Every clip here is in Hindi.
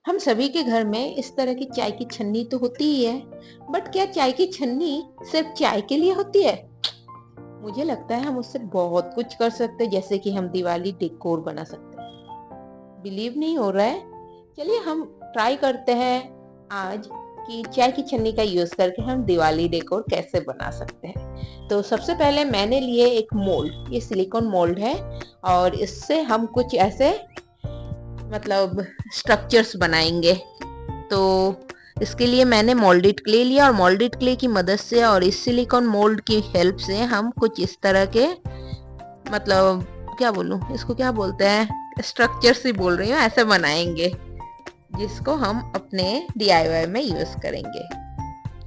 हम सभी के घर में इस तरह की चाय की छन्नी तो होती ही है, बट क्या चाय की छन्नी सिर्फ चाय के लिए होती है? मुझे लगता है हम उससे बहुत कुछ कर सकते हैं, जैसे कि हम दिवाली डेकोर बना सकते हैं। बिलीव नहीं हो रहा है? चलिए हम ट्राई करते हैं आज कि चाय की छन्नी का यूज करके हम दिवाली डेकोर कैसे बना सकते हैं। तो सबसे पहले मैंने लिए एक मोल्ड, ये सिलिकॉन मोल्ड है और इससे हम कुछ ऐसे मतलब स्ट्रक्चर्स बनाएंगे। तो इसके लिए मैंने मोल्डेड क्ले लिया और मोल्डेड क्ले की मदद से और इस सिलिकॉन मोल्ड की हेल्प से हम कुछ इस तरह के मतलब क्या बोलूं, इसको क्या बोलते हैं, स्ट्रक्चर्स ही बोल रही हूँ, ऐसे बनाएंगे जिसको हम अपने डीआईवाई में यूज करेंगे।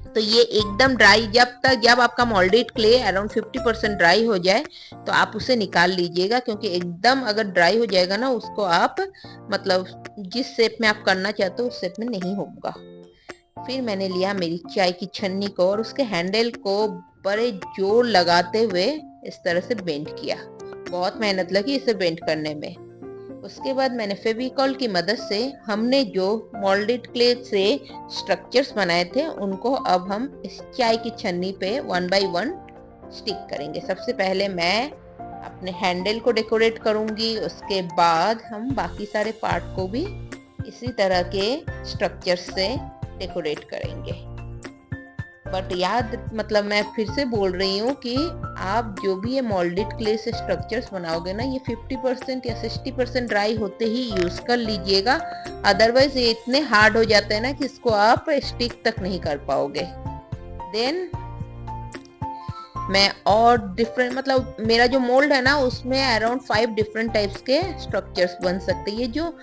तो ये एकदम ड्राई, जब आपका मोल्डेड क्ले अराउंड 50% ड्राई हो जाए तो आप उसे निकाल लीजिएगा, क्योंकि एकदम अगर ड्राई हो जाएगा ना उसको आप मतलब जिस शेप में आप करना चाहते हो उस शेप में नहीं होगा। फिर मैंने लिया मेरी चाय की छन्नी को और उसके हैंडल को बड़े जोर लगाते हुए इस तरह से बेंड किया। बहुत मेहनत लगी इसे बेंड करने में। उसके बाद मैंने फेविकॉल की मदद से हमने जो मोल्डेड क्ले से स्ट्रक्चर्स बनाए थे उनको अब हम इस चाय की छन्नी पे 1 बाय 1 स्टिक करेंगे। सबसे पहले मैं अपने हैंडल को डेकोरेट करूंगी, उसके बाद हम बाकी सारे पार्ट को भी इसी तरह के स्ट्रक्चर्स से डेकोरेट करेंगे। बट याद मतलब मैं फिर से बोल रही हूँ कि आप जो भी ये मोल्डेड क्ले से स्ट्रक्चर्स बनाओगे ना, ये 50% या 60% ड्राई होते ही यूज कर लीजिएगा, अदरवाइज ये इतने हार्ड हो जाते हैं ना कि इसको आप स्टिक तक नहीं कर पाओगे। देन मैं और डिफरेंट मतलब मेरा जो मोल्ड है ना उसमें अराउंड 5 डिफरेंट टाइप्स के स्ट्रक्चर्स बन सकते हैं। ये जो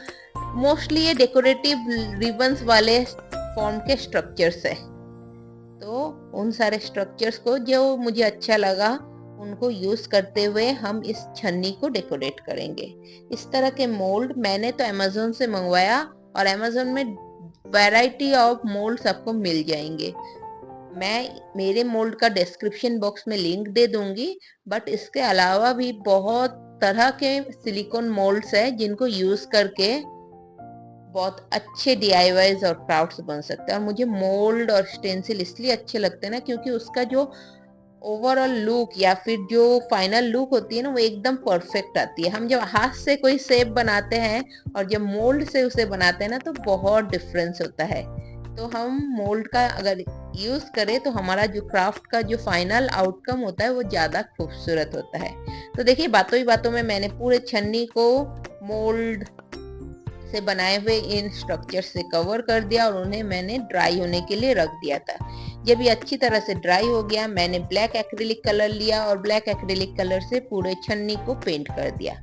मोस्टली ये डेकोरेटिव रिबन्स वाले फॉर्म के स्ट्रक्चर्स है। तो उन सारे स्ट्रक्चर्स को जो मुझे अच्छा लगा उनको यूज करते हुए हम इस छन्नी को डेकोरेट करेंगे। इस तरह के मोल्ड मैंने तो अमेज़न से मंगवाया और अमेज़न में वैरायटी ऑफ मोल्ड आपको मिल जाएंगे। मैं मेरे मोल्ड का डिस्क्रिप्शन बॉक्स में लिंक दे दूंगी, बट इसके अलावा भी बहुत तरह के सिलिकॉन मोल्ड्स है जिनको यूज करके बहुत अच्छे डीआईवाईज और क्राफ्ट्स बन सकते हैं। और मुझे मोल्ड और स्टेंसिल इसलिए अच्छे लगते हैं ना, क्योंकि उसका जो ओवरऑल लुक या फिर जो फाइनल लुक होती है ना वो एकदम परफेक्ट आती है। हम जब हाथ से कोई शेप बनाते हैं और जब मोल्ड से उसे बनाते हैं ना तो बहुत डिफरेंस होता है। तो हम मोल्ड का अगर यूज करें तो हमारा जो क्राफ्ट का जो फाइनल आउटकम होता है वो ज्यादा खूबसूरत होता है। तो देखिए बातों ही बातों में मैंने पूरे छन्नी को मोल्ड से बनाए हुए इन स्ट्रक्चर से कवर कर दिया और उन्हें मैंने ड्राई होने के लिए रख दिया था। जब ये अच्छी तरह से ड्राई हो गया मैंने ब्लैक एक्रिलिक कलर लिया और ब्लैक एक्रिलिक कलर से पूरे छन्नी को पेंट कर दिया।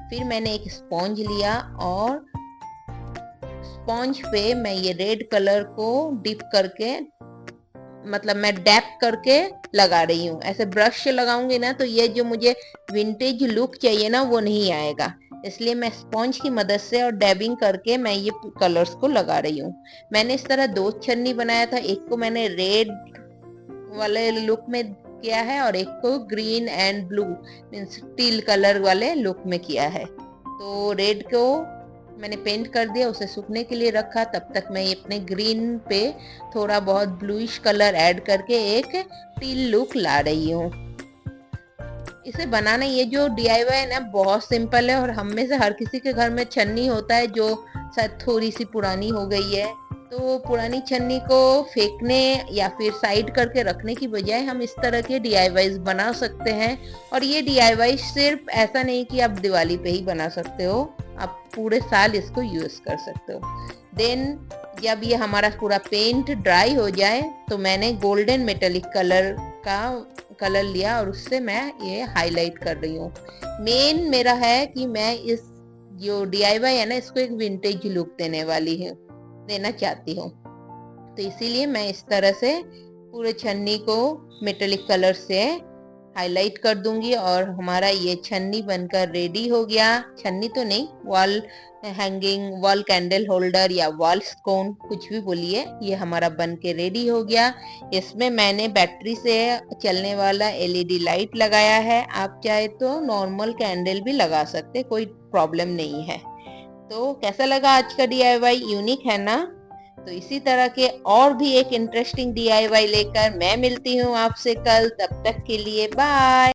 फिर मैंने एक स्पॉन्ज लिया और स्पॉन्ज पे मैं ये रेड कलर को डिप करके मतलब मैं डैप करके लगा रही हूँ। ऐसे ब्रश से लगाऊंगी ना तो ये जो मुझे विंटेज लुक चाहिए ना वो नहीं आएगा, इसलिए मैं स्पॉन्ज की मदद से और डैबिंग करके मैं ये कलर्स को लगा रही हूँ। मैंने इस तरह दो छन्नी बनाया था, एक को मैंने रेड वाले लुक में किया है और एक को green and blue means teal colour वाले लुक में किया है। तो रेड को मैंने पेंट कर दिया, उसे सूखने के लिए रखा। तब तक मैं अपने ग्रीन पे थोड़ा बहुत ब्लूइश कलर ऐड करके एक टील लुक ला रही हूँ। इसे बनाना ये जो डीआईवाई है ना बहुत सिंपल है और हम में से हर किसी के घर में छन्नी होता है जो शायद थोड़ी सी पुरानी हो गई है। तो पुरानी छन्नी को फेंकने या फिर साइड करके रखने की बजाय हम इस तरह के डीआईवाईज बना सकते हैं। और ये डीआईवाई सिर्फ ऐसा नहीं कि आप दिवाली पे ही बना सकते हो, आप पूरे साल इसको यूज कर सकते हो। देन जब ये हमारा पूरा पेंट ड्राई हो जाए तो मैंने गोल्डन मेटेलिक कलर लिया और उससे मैं ये हाईलाइट कर रही हूँ। मेन मेरा है कि मैं इस जो डीआईवाई है ना इसको एक विंटेज लुक देना चाहती हूँ। तो इसीलिए मैं इस तरह से पूरे छन्नी को मेटेलिक कलर से हाईलाइट कर दूंगी और हमारा ये छन्नी बनकर रेडी हो गया। छन्नी तो नहीं, wall hanging, wall candle holder या वॉल स्कोन कुछ भी बोलिए, ये हमारा बन के रेडी हो गया। इसमें मैंने बैटरी से चलने वाला एलईडी लाइट लगाया है, आप चाहे तो नॉर्मल कैंडल भी लगा सकते, कोई प्रॉब्लम नहीं है। तो कैसा लगा आज का डीआईवाई? यूनिक है ना? तो इसी तरह के और भी एक इंटरेस्टिंग डीआईवाई लेकर मैं मिलती हूँ आपसे कल। तब तक के लिए बाय।